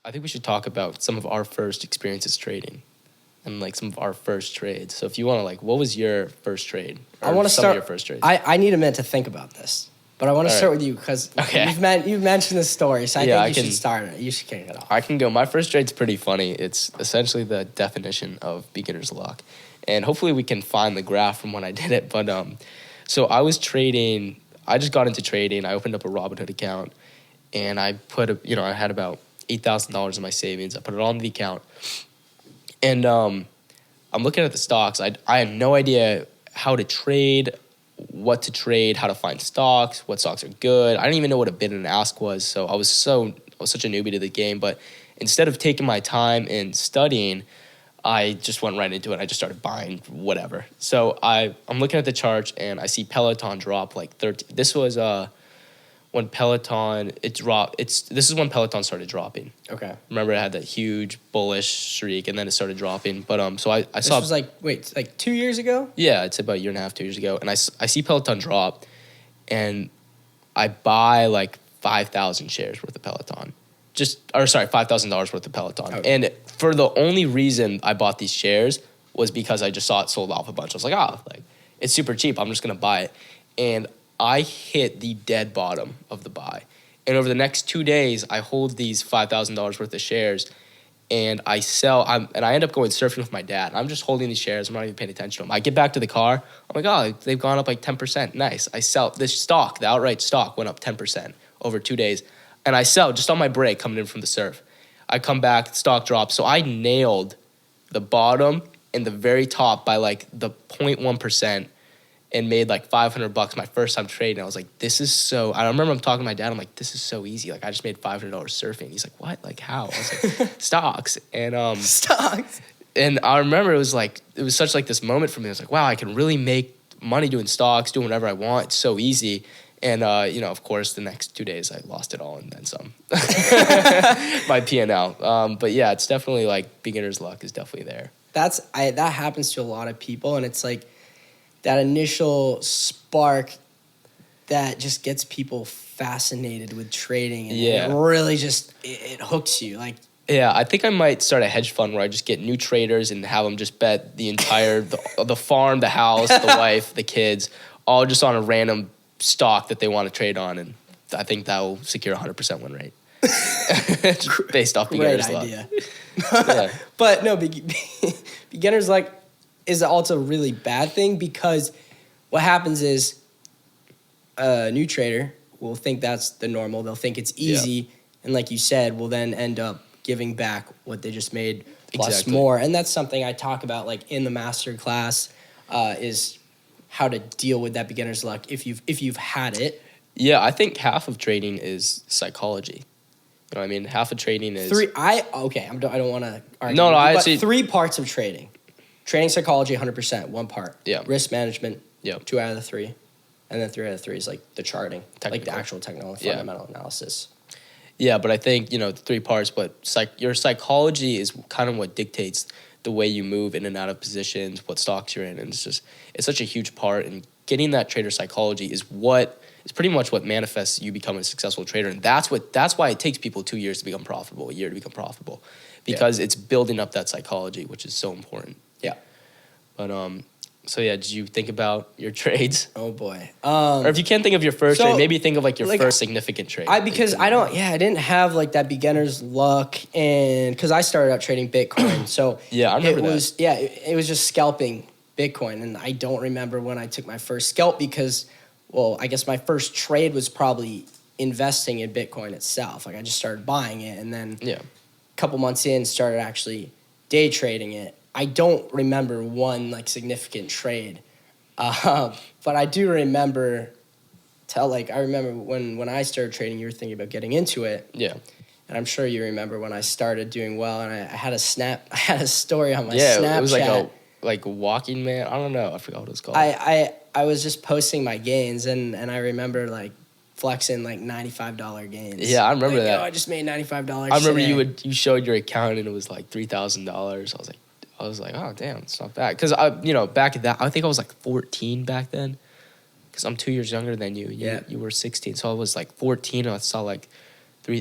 I think we should talk about some of our first experiences trading and like some of our first trades. So if you want to like, what was your first trade? I want to some start. of your first trades. I need a minute to think about this, but I want to All start right. with you because Okay. you've mentioned this story, so I Yeah, think I you can- should start it. You should kick it off. I can go. My first trade's pretty funny. It's essentially the definition of beginner's luck. And hopefully we can find the graph from when I did it. But so I was trading. I just got into trading. I opened up a Robinhood account, and I put I had about $8,000 in my savings. I put it all in the account, and I'm looking at the stocks. I had no idea how to trade, what to trade, how to find stocks, what stocks are good. I didn't even know what a bid and ask was. So I was such a newbie to the game. But instead of taking my time and studying, I just went right into it. I just started buying whatever. So I'm looking at the charts and I see Peloton drop like 13. This was when Peloton this is when Peloton started dropping. Okay. Remember, it had that huge bullish streak and then it started dropping. But so I This saw was like 2 years ago. yeah, it's about a year and a half, 2 years ago, and I see Peloton drop, and I buy like 5,000 shares worth of Peloton. $5,000 worth of Peloton. Okay. And for the only reason I bought these shares was because I just saw it sold off a bunch. I was like, it's super cheap. I'm just going to buy it. And I hit the dead bottom of the buy. And over the next 2 days, I hold these $5,000 worth of shares and I sell. And I end up going surfing with my dad. I'm just holding these shares. I'm not even paying attention to them. I get back to the car. I'm like, oh, they've gone up like 10%. Nice. I sell. This stock, the outright stock, went up 10% over 2 days. And I sell just on my break coming in from the surf. I come back, the stock drops. So I nailed the bottom and the very top by like the 0.1% and made like $500 my first time trading. I was like, this is so, I remember I'm talking to my dad. I'm like, this is so easy. Like I just made $500 surfing. He's like, what? Like how? I was like, stocks. And Stocks. and I remember it was such like this moment for me. I was like, wow, I can really make money doing stocks, doing whatever I want. It's so easy. And, of course, the next 2 days I lost it all and then some. My P&L. But yeah, it's definitely like beginner's luck is definitely there. That happens to a lot of people, and it's like that initial spark that just gets people fascinated with trading. And Yeah. it really just, it hooks you. Like, Yeah, I think I might start a hedge fund where I just get new traders and have them just bet the entire, the farm, the house, the wife, the kids, all just on a random stock that they want to trade on. And I think that will secure 100% win rate. Just based off beginner's great luck. idea. Yeah. But no, beginner's luck is also a really bad thing because what happens is a new trader will think that's the normal. They'll think it's easy. Yeah. And like you said, will then end up giving back what they just made plus Exactly. more. And that's something I talk about like in the master class is how to deal with that beginner's luck if you've had it. Yeah, I think half of trading is psychology. You know what I mean? Half of trading is... I don't want to argue. No, I but actually... 3 parts of trading. Trading psychology, 100%, 1 part. Yeah. Risk management, Yeah. 2 out of the 3. And then 3 out of 3 is like the charting, like the Technical. actual technical Yeah. fundamental analysis. Yeah, but I think, the 3 parts, but your psychology is kind of what dictates the way you move in and out of positions, what stocks you're in, and it's such a huge part, and getting that trader psychology is pretty much what manifests you becoming a successful trader, and that's why it takes people 2 years to become profitable, a year to become profitable, because it's building up that psychology, which is so important. Yeah. But so yeah, did you think about your trades? Oh boy. Or if you can't think of your first so, trade, maybe think of like your like, first significant trade. I didn't have like that beginner's luck, and because I started out trading Bitcoin, so Yeah, I remember it was just scalping Bitcoin, and I don't remember when I took my first scalp because, well, I guess my first trade was probably investing in Bitcoin itself. Like I just started buying it, and then a couple months in started actually day trading it. I don't remember one like significant trade, but I do remember. I remember when I started trading, you were thinking about getting into it. Yeah. And I'm sure you remember when I started doing well, and I had a story on my Snapchat. Yeah, it was like a walking man. I don't know. I forgot what it was called. I was just posting my gains, and I remember like flexing like $95 gains. Yeah, I remember that. Oh, I just made $95. I remember today. you showed your account and it was like $3,000. I was like, oh damn, it's not bad. Because back at that, I think I was like 14 back then. Because I'm 2 years younger than you. You were 16, so I was like 14. And I saw like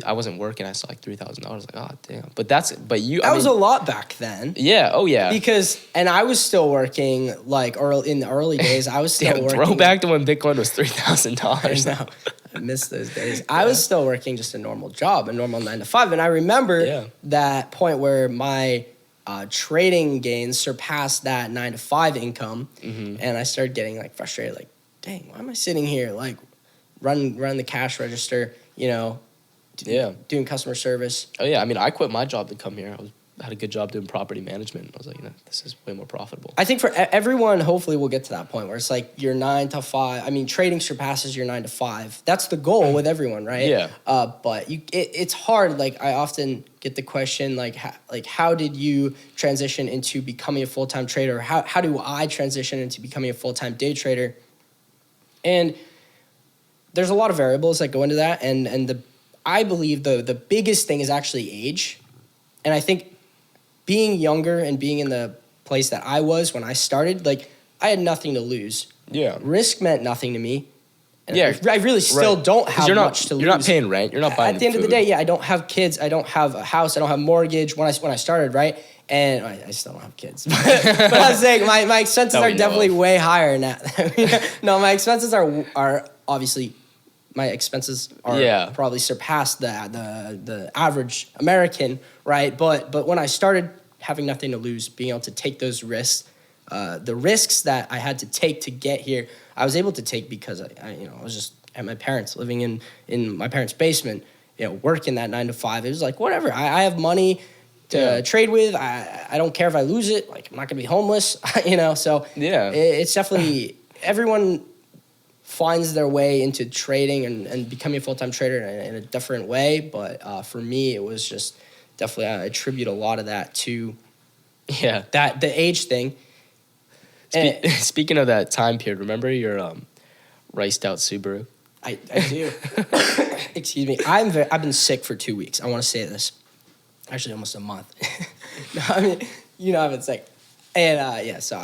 I wasn't working. I saw like $3,000. Like, oh damn. But that was a lot back then. Yeah. Oh yeah. And I was still working like in the early days. I was still working. Throwback to when Bitcoin was $3,000. I know. I miss those days. I was still working just a normal job, a normal 9 to 5, and I remember that point where my trading gains surpassed that 9 to 5 income, and I started getting like frustrated. Like, dang, why am I sitting here like run the cash register? Doing customer service. Oh yeah, I mean, I quit my job to come here. I had a good job doing property management. I was like, this is way more profitable. I think for everyone, hopefully we'll get to that point where it's like your 9 to 5. I mean, trading surpasses your 9 to 5. That's the goal with everyone, right? Yeah. But it's hard. Like, I often get the question, like how did you transition into becoming a full-time trader? How do I transition into becoming a full-time day trader? And there's a lot of variables that go into that, and I believe the biggest thing is actually age. And I think being younger and being in the place that I was when I started, like, I had nothing to lose. Yeah. Risk meant nothing to me. And yeah. I really still don't have much to lose. You're not paying rent. You're not buying At the end food. of the day, I don't have kids. I don't have a house. I don't have mortgage when I started, right? And I still don't have kids. But I was saying my expenses are definitely way higher now. No, my expenses are obviously... My expenses are probably surpassed the average American, right? But when I started having nothing to lose, being able to take those risks, the risks that I had to take to get here, I was able to take because I was just at my parents, living in my parents' basement, working that 9 to 5. It was like, whatever. I have money to trade with. I don't care if I lose it. Like, I'm not gonna be homeless, So it's definitely everyone finds their way into trading and becoming a full-time trader in a different way. But for me, it was just definitely, I attribute a lot of that to the age thing. Speaking of that time period, remember your riced out Subaru? I do. Excuse me. I've been sick for 2 weeks. I want to say this. Actually, almost a month. No, I mean, I've been sick. And so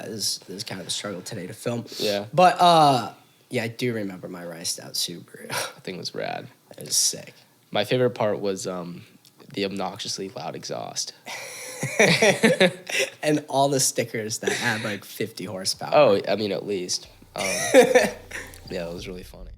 this is kind of a struggle today to film. Yeah. But I do remember my riced out Subaru. That thing was rad. It was sick. My favorite part was the obnoxiously loud exhaust. And all the stickers that had like 50 horsepower. Oh, I mean, at least. Yeah, it was really funny.